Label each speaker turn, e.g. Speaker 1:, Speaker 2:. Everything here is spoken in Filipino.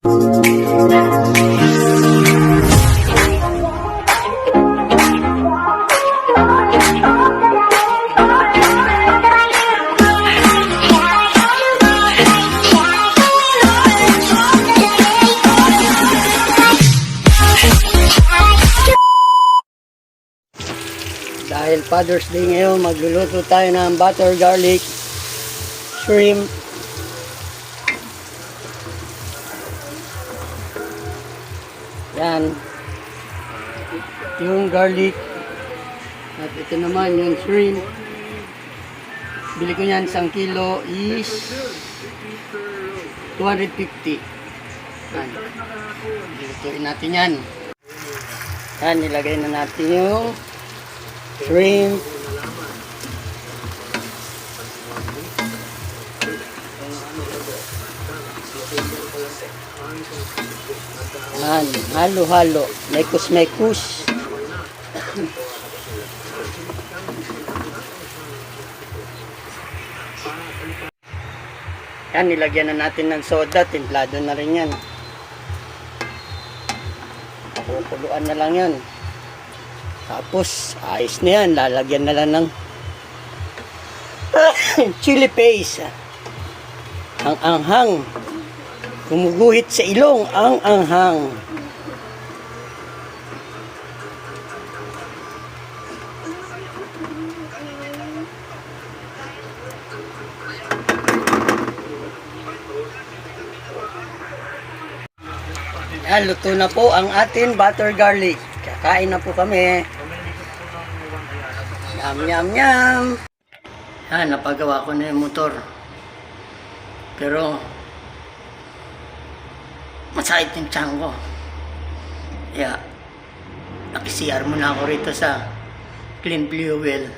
Speaker 1: Dahil Father's Day ngayon, magluluto tayo ng butter garlic shrimp. Yan. Yung garlic. At ito naman yung shrimp. Bili ko yan 1 kilo is 250. Yan. Lutuin natin yan. Yan, nilagay na natin yung shrimp. Yan, halo-halo. Mekos-mekos. Yan, nilagyan na natin ng soda. Timplado na rin yan. Kukuluan na lang yan. Tapos, ayos na yan. Lalagyan na lang ng chili paste. Ang anghang. Gumuguhit sa ilong ang anghang. Yan, luto na po ang ating butter garlic. Kakain na po kami. Yum, yum, yum. Yan, napagawa ko na yung motor. Pero, masakit yung tiyan ko. Kaya, nakisiyar muna ako rito sa clean fuel.